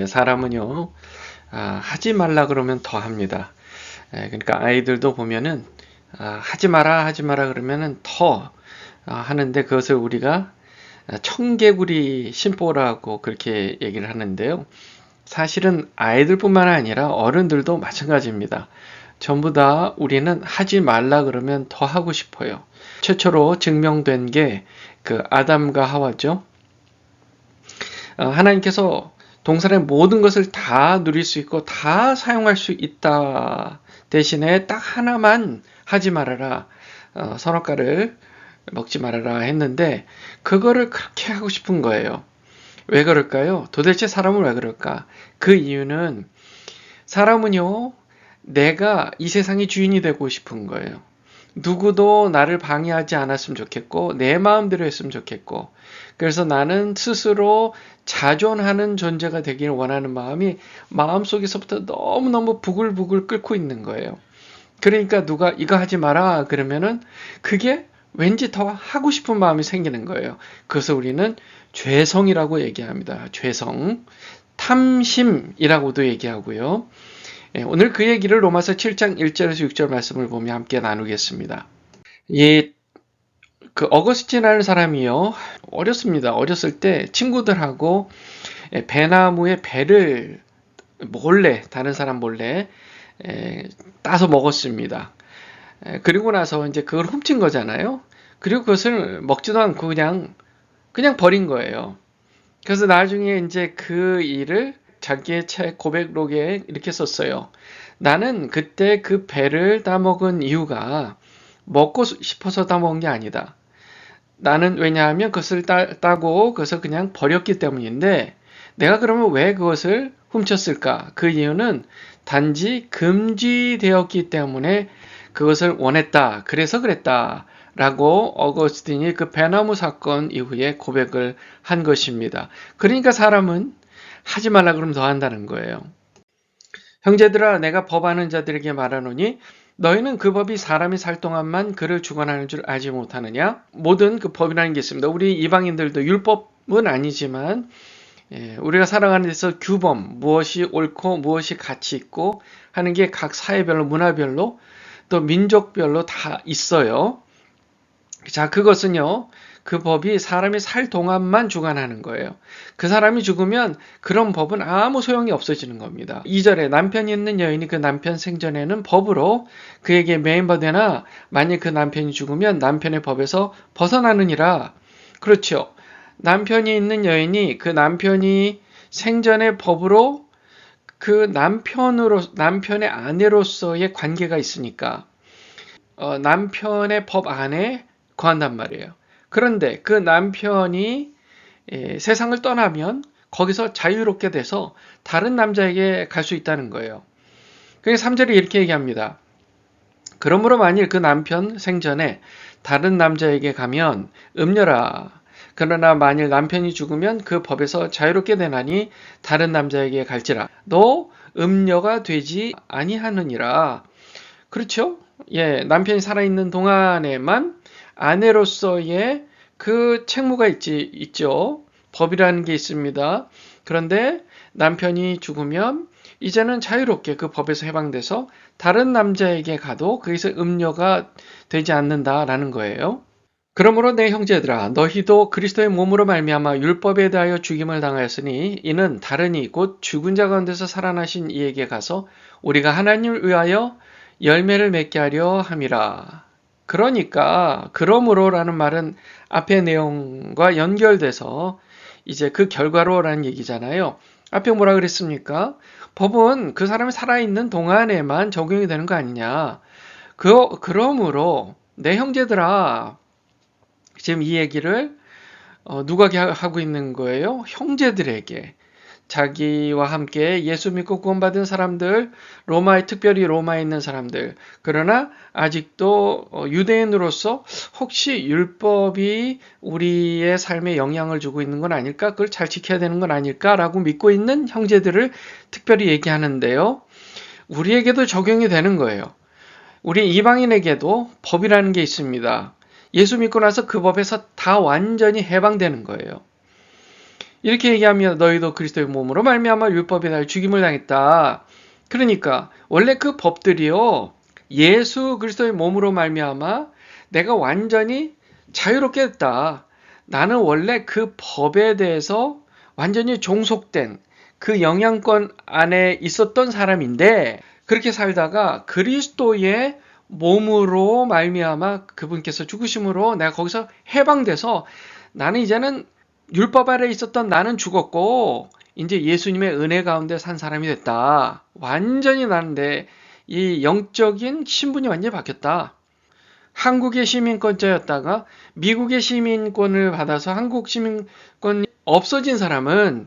사람은요, 하지 말라 그러면 더 합니다. 그러니까 아이들도 보면은 하지 마라 하지 마라 그러면은 더 하는데 그것을 우리가 청개구리 심보라고 그렇게 얘기를 하는데요. 사실은 아이들뿐만 아니라 어른들도 마찬가지입니다. 전부 다 우리는 하지 말라 그러면 더 하고 싶어요. 최초로 증명된 게 그 아담과 하와죠. 하나님께서 동산의 모든 것을 다 누릴 수 있고 다 사용할 수 있다 대신에 딱 하나만 하지 말아라. 선악과를 먹지 말아라 했는데 그거를 그렇게 하고 싶은 거예요. 왜 그럴까요? 도대체 사람은 왜 그럴까? 그 이유는 사람은요, 내가 이 세상의 주인이 되고 싶은 거예요. 누구도 나를 방해하지 않았으면 좋겠고, 내 마음대로 했으면 좋겠고, 그래서 나는 스스로 자존하는 존재가 되기를 원하는 마음이 마음속에서부터 너무너무 부글부글 끓고 있는 거예요. 그러니까 누가 이거 하지 마라 그러면은 그게 왠지 더 하고 싶은 마음이 생기는 거예요. 그래서 우리는 죄성이라고 얘기합니다. 죄성. 탐심이라고도 얘기하고요. 오늘 그 얘기를 로마서 7장 1절에서 6절 말씀을 보며 함께 나누겠습니다. 그 어거스틴이라는 사람이요. 어렸습니다. 어렸을 때 친구들하고 배나무에 배를 몰래, 다른 사람 몰래 따서 먹었습니다. 그리고 나서 이제 그걸 훔친 거잖아요. 그리고 그것을 먹지도 않고 그냥 버린 거예요. 그래서 나중에 이제 그 일을 자기의 책 고백록에 이렇게 썼어요. 나는 그때 그 배를 따먹은 이유가 먹고 싶어서 따먹은 게 아니다. 나는 왜냐하면 그것을 따고 그것을 그냥 버렸기 때문인데 내가 그러면 왜 그것을 훔쳤을까? 그 이유는 단지 금지되었기 때문에 그것을 원했다. 그래서 그랬다. 라고 어거스틴이 그 배나무 사건 이후에 고백을 한 것입니다. 그러니까 사람은 하지 말라 그러면 더 한다는 거예요. 형제들아 내가 법하는 자들에게 말하노니 너희는 그 법이 사람이 살 동안만 그를 주관하는 줄 알지 못하느냐? 모든 그 법이라는 게 있습니다. 우리 이방인들도 율법은 아니지만 우리가 살아가는 데서 규범, 무엇이 옳고 무엇이 가치 있고 하는 게 각 사회별로 문화별로 또 민족별로 다 있어요. 자, 그것은요. 그 법이 사람이 살 동안만 주관하는 거예요. 그 사람이 죽으면 그런 법은 아무 소용이 없어지는 겁니다. 2절에 남편이 있는 여인이 그 남편 생전에는 법으로 그에게 매인받으나 만약 그 남편이 죽으면 남편의 법에서 벗어나느니라. 그렇죠. 남편이 있는 여인이 그 남편이 생전의 법으로 그 남편의 아내로서의 관계가 있으니까 남편의 법 안에 거한단 말이에요. 그런데 그 남편이 세상을 떠나면 거기서 자유롭게 돼서 다른 남자에게 갈 수 있다는 거예요. 그래서 3절에 이렇게 얘기합니다. 그러므로 만일 그 남편 생전에 다른 남자에게 가면 음녀라. 그러나 만일 남편이 죽으면 그 법에서 자유롭게 되나니 다른 남자에게 갈지라. 너 음녀가 되지 아니하느니라. 그렇죠? 남편이 살아있는 동안에만 아내로서의 그 책무가 있죠. 법이라는 게 있습니다. 그런데 남편이 죽으면 이제는 자유롭게 그 법에서 해방돼서 다른 남자에게 가도 거기서 음녀가 되지 않는다라는 거예요. 그러므로 내 형제들아 너희도 그리스도의 몸으로 말미암아 율법에 대하여 죽임을 당하였으니 이는 다르니 곧 죽은 자 가운데서 살아나신 이에게 가서 우리가 하나님을 위하여 열매를 맺게 하려 함이라. 그러니까 그러므로라는 말은 앞의 내용과 연결돼서 이제 그 결과로라는 얘기잖아요. 앞에 뭐라 그랬습니까? 법은 그 사람이 살아있는 동안에만 적용이 되는 거 아니냐. 그러므로 내 형제들아 지금 이 얘기를 누가 하고 있는 거예요? 형제들에게. 자기와 함께 예수 믿고 구원받은 사람들, 특별히 로마에 있는 사람들, 그러나 아직도 유대인으로서 혹시 율법이 우리의 삶에 영향을 주고 있는 건 아닐까? 그걸 잘 지켜야 되는 건 아닐까라고 믿고 있는 형제들을 특별히 얘기하는데요. 우리에게도 적용이 되는 거예요. 우리 이방인에게도 법이라는 게 있습니다. 예수 믿고 나서 그 법에서 다 완전히 해방되는 거예요. 이렇게 얘기하면 너희도 그리스도의 몸으로 말미암아 율법에 대하여 죽임을 당했다. 그러니까 원래 그 법들이요, 예수 그리스도의 몸으로 말미암아 내가 완전히 자유롭게 됐다. 나는 원래 그 법에 대해서 완전히 종속된 그 영향권 안에 있었던 사람인데, 그렇게 살다가 그리스도의 몸으로 말미암아 그분께서 죽으심으로 내가 거기서 해방돼서 나는 이제는 율법 아래 있었던 나는 죽었고 이제 예수님의 은혜 가운데 산 사람이 됐다. 완전히 나는데 이 영적인 신분이 완전히 바뀌었다. 한국의 시민권자였다가 미국의 시민권을 받아서 한국 시민권이 없어진 사람은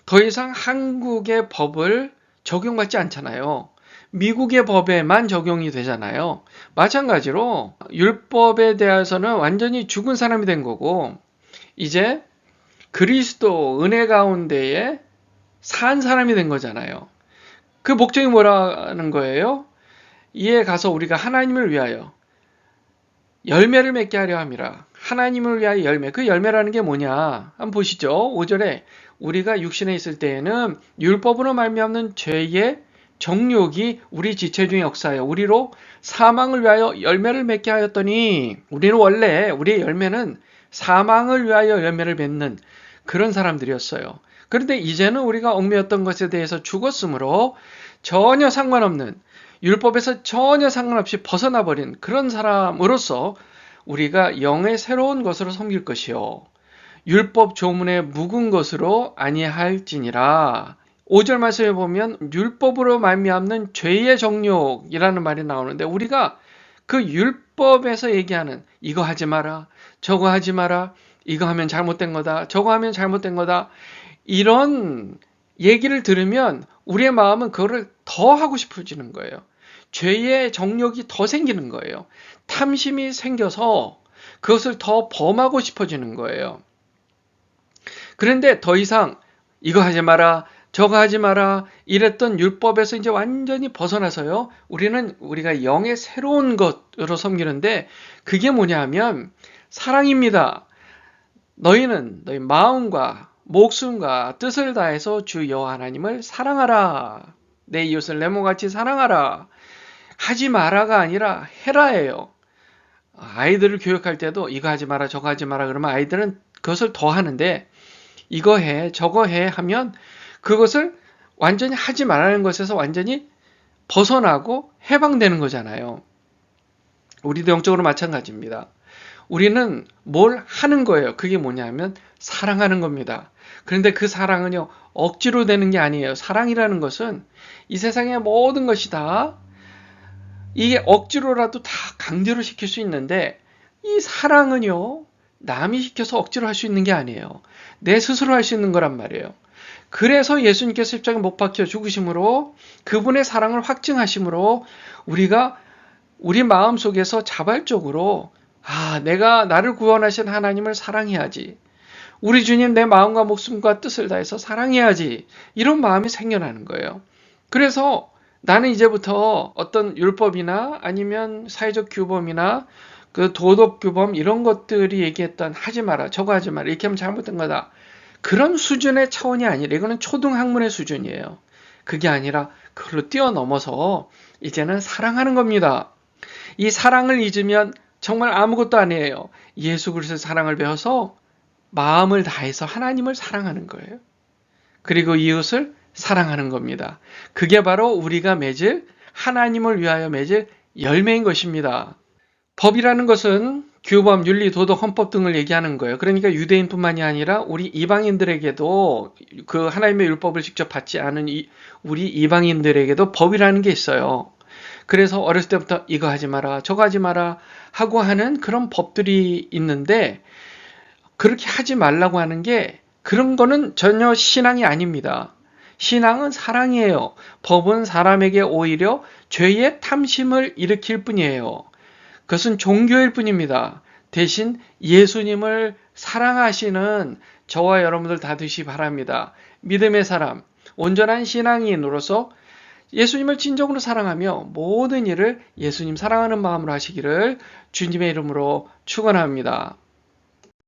더 이상 한국의 법을 적용받지 않잖아요. 미국의 법에만 적용이 되잖아요. 마찬가지로 율법에 대해서는 완전히 죽은 사람이 된 거고, 이제 그리스도 은혜 가운데에 산 사람이 된 거잖아요. 그 목적이 뭐라는 거예요? 이에 가서 우리가 하나님을 위하여 열매를 맺게 하려 함이라. 하나님을 위하여 열매. 그 열매라는 게 뭐냐? 한번 보시죠. 5절에 우리가 육신에 있을 때에는 율법으로 말미암는 죄의 정욕이 우리 지체 중에 역사하여 우리로 사망을 위하여 열매를 맺게 하였더니, 우리는 원래 우리의 열매는 사망을 위하여 열매를 맺는 그런 사람들이었어요. 그런데 이제는 우리가 얽매였던 것에 대해서 죽었으므로 전혀 상관없는, 율법에서 전혀 상관없이 벗어나버린 그런 사람으로서 우리가 영의 새로운 것으로 섬길 것이요 율법 조문에 묵은 것으로 아니할지니라. 5절 말씀에 보면 율법으로 말미암는 죄의 정욕이라는 말이 나오는데, 우리가 그 율법에서 얘기하는 이거 하지 마라, 저거 하지 마라, 이거 하면 잘못된 거다, 저거 하면 잘못된 거다, 이런 얘기를 들으면 우리의 마음은 그거를 더 하고 싶어지는 거예요. 죄의 정욕이 더 생기는 거예요. 탐심이 생겨서 그것을 더 범하고 싶어지는 거예요. 그런데 더 이상 이거 하지 마라, 저거 하지 마라 이랬던 율법에서 이제 완전히 벗어나서요, 우리가 영의 새로운 것으로 섬기는데, 그게 뭐냐 하면 사랑입니다. 너희는 너희 마음과 목숨과 뜻을 다해서 주 여호와 하나님을 사랑하라. 내 이웃을 내 몸같이 사랑하라. 하지 마라가 아니라 해라예요. 아이들을 교육할 때도 이거 하지 마라, 저거 하지 마라 그러면 아이들은 그것을 더 하는데, 이거 해, 저거 해 하면 그것을 완전히 하지 말라는 것에서 완전히 벗어나고 해방되는 거잖아요. 우리도 영적으로 마찬가지입니다. 우리는 뭘 하는 거예요. 그게 뭐냐면 사랑하는 겁니다. 그런데 그 사랑은요, 억지로 되는 게 아니에요. 사랑이라는 것은 이 세상의 모든 것이 다 이게 억지로라도 다 강제로 시킬 수 있는데, 이 사랑은요, 남이 시켜서 억지로 할 수 있는 게 아니에요. 내 스스로 할 수 있는 거란 말이에요. 그래서 예수님께서 십자가에 못 박혀 죽으심으로, 그분의 사랑을 확증하심으로 우리가 우리 마음속에서 자발적으로 내가 나를 구원하신 하나님을 사랑해야지, 우리 주님 내 마음과 목숨과 뜻을 다해서 사랑해야지, 이런 마음이 생겨나는 거예요. 그래서 나는 이제부터 어떤 율법이나 아니면 사회적 규범이나 그 도덕 규범 이런 것들이 얘기했던 하지 마라, 저거 하지 마라, 이렇게 하면 잘못된 거다, 그런 수준의 차원이 아니라, 이거는 초등학문의 수준이에요. 그게 아니라 그걸로 뛰어넘어서 이제는 사랑하는 겁니다. 이 사랑을 잊으면 정말 아무것도 아니에요. 예수 그리스도의 사랑을 배워서 마음을 다해서 하나님을 사랑하는 거예요. 그리고 이웃을 사랑하는 겁니다. 그게 바로 우리가 맺을, 하나님을 위하여 맺을 열매인 것입니다. 법이라는 것은 규범, 윤리, 도덕, 헌법 등을 얘기하는 거예요. 그러니까 유대인뿐만이 아니라 우리 이방인들에게도, 그 하나님의 율법을 직접 받지 않은 우리 이방인들에게도 법이라는 게 있어요. 그래서 어렸을 때부터 이거 하지 마라, 저거 하지 마라 하고 하는 그런 법들이 있는데, 그렇게 하지 말라고 하는 게, 그런 거는 전혀 신앙이 아닙니다. 신앙은 사랑이에요. 법은 사람에게 오히려 죄의 탐심을 일으킬 뿐이에요. 그것은 종교일 뿐입니다. 대신 예수님을 사랑하시는 저와 여러분들 다 되시기 바랍니다. 믿음의 사람, 온전한 신앙인으로서 예수님을 진정으로 사랑하며 모든 일을 예수님 사랑하는 마음으로 하시기를 주님의 이름으로 축원합니다.